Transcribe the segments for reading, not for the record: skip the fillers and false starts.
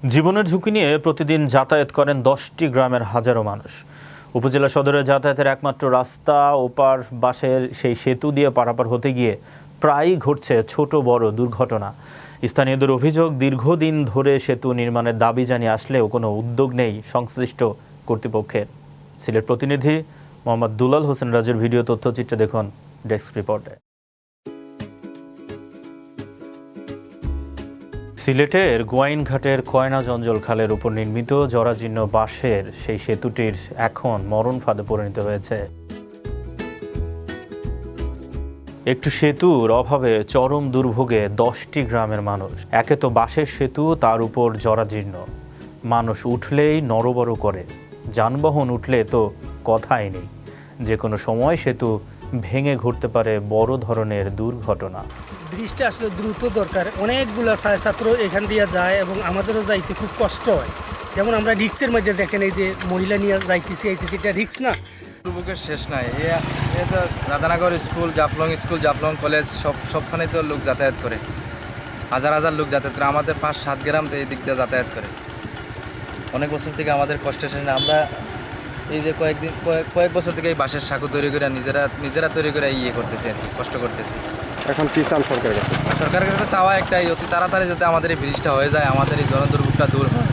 জীবনের ঝুঁকি নিয়ে প্রতিদিন যাতায়াত করেন 10টি গ্রামের হাজারো মানুষ। উপজেলা সদরে যাতায়াতের একমাত্র রাস্তা ওপার বাঁশের সেই সেতু দিয়ে পারাপার হতে গিয়ে প্রায়ই ঘটছে ছোট বড় দুর্ঘটনা। স্থানীয়দের অভিযোগ, দীর্ঘদিন ধরে সেতু নির্মাণের দাবি জানিয়ে আসলেও কোনো উদ্যোগ নেই সংশ্লিষ্ট কর্তৃপক্ষের। সিলেট প্রতিনিধি মোহাম্মদ দুলাল হোসেন রাজের ভিডিও তথ্যচিত্রে দেখুন ডেস্ক রিপোর্টে। সিলেটের গোয়াইনঘাটের কয়না জঞ্জল খালের উপর নির্মিত জরাজীর্ণ বাঁশের সেই সেতুটির এখন মরণ ফাঁদে পরিণত হয়েছে। একটু সেতুর অভাবে চরম দুর্ভোগে 10টি গ্রামের মানুষ। একে তো বাঁশের সেতু, তার উপর জরাজীর্ণ, মানুষ উঠলেই নড়বড় করে, যানবাহন উঠলে তো কথাই নেই। যে কোনো সময় সেতু ভেঙে ঘটতে পারে বড় ধরনের দুর্ঘটনা। ব্রিজটা আসলে দ্রুত দরকার। অনেকগুলো ছাত্র এখান দিয়ে যায় এবং আমাদেরও যাইতে খুব কষ্ট হয়। যেমন আমরা রিক্সের মধ্যে দেখেন, এই যে মহিলা নিয়ে যাইতেছি, এটা রিক্স না? দুর্ভোগের শেষ নাই। এ তো রাধানগর স্কুল, জাফলং কলেজ সবখানে তো লোক যাতায়াত করে, হাজার হাজার লোক যাতায়াত করে। আমাদের 5-7 গ্রাম এই দিক দিয়ে যাতায়াত করে। অনেক বছর থেকে আমাদের কষ্টের শেষ না। আমরা এই যে কয়েক বছর থেকে এই বাঁশের সাঁকো তৈরি করে নিজেরা তৈরি করে করতেছি, কষ্ট করতেছি। এখন কি চান সরকারের কাছে? সরকারের কাছে চাওয়া একটাই, অতি তাড়াতাড়ি যাতে আমাদের এই ব্রিজটা হয়ে যায়, আমাদের এই জনদুর্ভোগটা দূর হয়।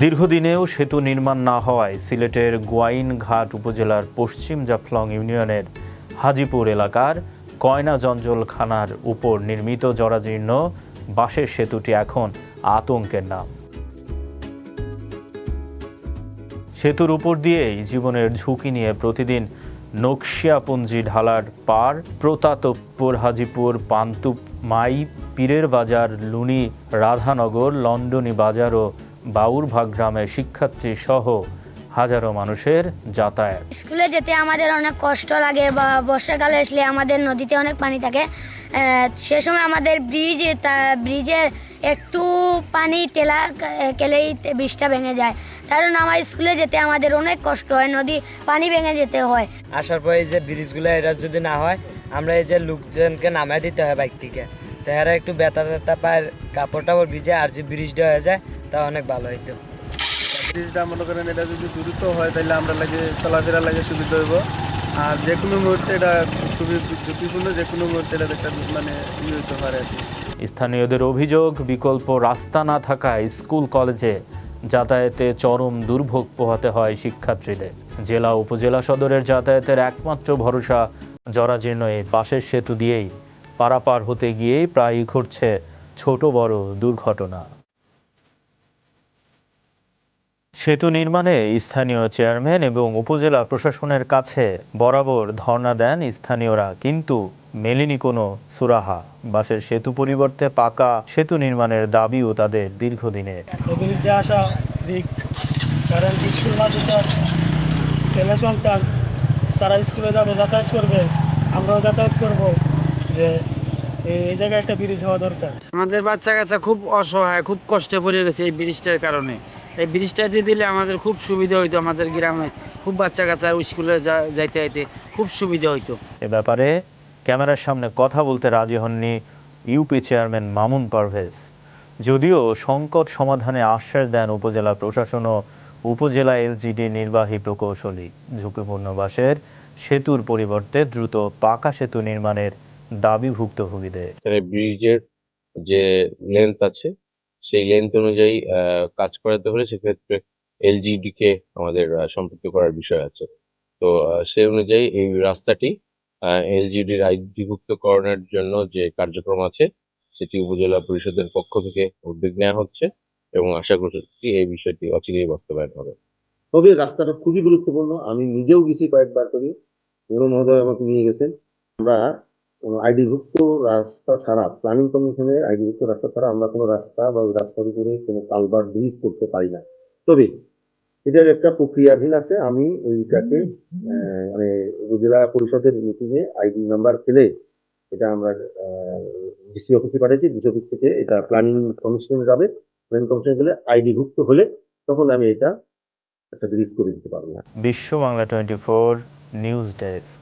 দীর্ঘদিনেও সেতু নির্মাণ না হওয়ায় সিলেটের গোয়াইনঘাট উপজেলার পশ্চিম জাফলং ইউনিয়নের হাজিপুর এলাকার কয়না জঞ্জল খানার উপর নির্মিত জরাজীর্ণ বাঁশের সেতুটি এখন আতঙ্কের নাম। সেতুর উপর দিয়েই জীবনের ঝুঁকি নিয়ে প্রতিদিন নকশিয়াপুঞ্জি ঢালার পার, প্রতাপপুর, হাজিপুর, পান্তুপ, মাই, পীরের বাজার, লুনি, রাধানগর, লন্ডনী বাজার ও বাউরভাগ গ্রামের শিক্ষার্থী সহ হাজারো মানুষের যাতায়াত। স্কুলে যেতে আমাদের অনেক কষ্ট লাগে, বা বর্ষাকালে আসলে আমাদের নদীতে অনেক পানি থাকে। সে সময় আমাদের ব্রিজে একটু পানি কেলেই ব্রিজটা ভেঙে যায়। কারণ আমার স্কুলে যেতে আমাদের অনেক কষ্ট হয়, নদী পানি ভেঙে যেতে হয়। আসার পরে এই যে ব্রিজগুলো, এটা যদি না হয়, আমরা এই যে লোকজনকে নামায় দিতে হয় বাইক থেকে, তো এরা একটু ব্যথা পায়, কাপড় টাপড় ভিজে। আর যে ব্রিজটা হয়ে যায় তা অনেক ভালো হইতো। ব্রিজটা মনে করেন এটা যদি দ্রুত হয় তাহলে আমরা চলাফেরা লাগে সুবিধা হইব। আর যে কোনো মুহূর্তে এটা খুবই ঝুঁকিপূর্ণ, যে কোনো মুহূর্তে এটা একটা হইতে পারে আর কি। স্থানীয়দের অভিযোগ, বিকল্প রাস্তা না থাকায় স্কুল কলেজে যাতায়াতে চরম দুর্ভোগ পোহাতে হয় শিক্ষার্থীদের। জেলা উপজেলা সদরের যাতায়াতের একমাত্র ভরসা জরাজীর্ণ এই বাঁশের সেতু দিয়েই পারাপার হতে গিয়েই প্রায়ই ঘটছে ছোট বড় দুর্ঘটনা। সেতু নির্মাণে স্থানীয় চেয়ারম্যান এবং উপজেলা প্রশাসনের কাছে বরাবর ধর্ণা দেন স্থানীয়রা, কিন্তু মেলেনি কোনো সুরাহা। বাঁশের সেতু পরিবর্তে পাকা সেতু নির্মাণের দাবিও তাদের দীর্ঘদিনের। আসা রিক্স, কারণ স্কুল মানুষের ছেলে সন্তান, তারা স্কুলে যাবে, যাতায়াত করবে, আমরাও যাতায়াত করবো। এই জায়গায় একটা ব্রিজ হওয়া দরকার। আমাদের বাচ্চা কাচ্চা খুব অসহায়, খুব কষ্টে পড়ে গেছে এই ব্রিজটার কারণে। এই ব্রিজটা দিয়ে দিলে আমাদের খুব সুবিধা হইতো, আমাদের গ্রামে খুব বাচ্চা কাচ্চা স্কুলে যাইতে খুব সুবিধা হইতো। এ ব্যাপারে ক্যামেরার সামনে কথা বলতে রাজি হননি ইউপি চেয়ারম্যান মামুন পারভেজ। যদিও সংকট সমাধানে আশ্বাস দেন উপজেলা প্রশাসন ও উপজেলা এলজিডি নির্বাহী প্রকৌশলী। ঝুঁকিপূর্ণ বাঁশের সেতুর পরিবর্তে দ্রুত পাকা সেতু নির্মাণের দাবি ভুক্তভোগীদের। ব্রিজের যে লেন্থ আছে সেই লেন্থ অনুযায়ী কাজ করাতে হলে সেক্ষেত্রে এলজিডি কে আমাদের সম্পৃক্ত করার বিষয় আছে। তো সেই অনুযায়ী এই রাস্তাটি এলজিডির আইডিভুক্তকরণের জন্য যে কার্যক্রম আছে সেটি উপজেলা পরিষদের পক্ষ থেকে উদ্যোগ নেওয়া হচ্ছে এবং আশা করছি এই বিষয়টি অচিরেই বাস্তবায়ন হবে। তবে রাস্তাটা খুবই গুরুত্বপূর্ণ। আমি নিজেও গেছি কয়েকবার করে, মহোদয় আমাকে নিয়ে গেছেন। আমরা কোনো আইডিভুক্ত রাস্তা ছাড়া, প্ল্যানিং কমিশনের আইডিভুক্ত রাস্তা ছাড়া আমরা কোনো রাস্তা বা রাস্তার উপরে কোনো কালভার্ট ব্রিজ করতে পারি না। তবে এটার একটা প্রক্রিয়াধীন আছে। আমি ওইটাকে মানে উপজেলা পরিষদের মিটিংয়ে আইডি নাম্বার পেলে এটা আমরা ডিসি অফিসে পাঠিয়েছি। ডিসি অফিস থেকে এটা প্ল্যানিং কমিশনে যাবে। প্ল্যানিং কমিশনে গেলে আইডিভুক্ত হলে তখন আমি এটা একটা ব্রিজ করে দিতে পারবো। বিশ্ব বাংলা 24 নিউজ ডেস্ক।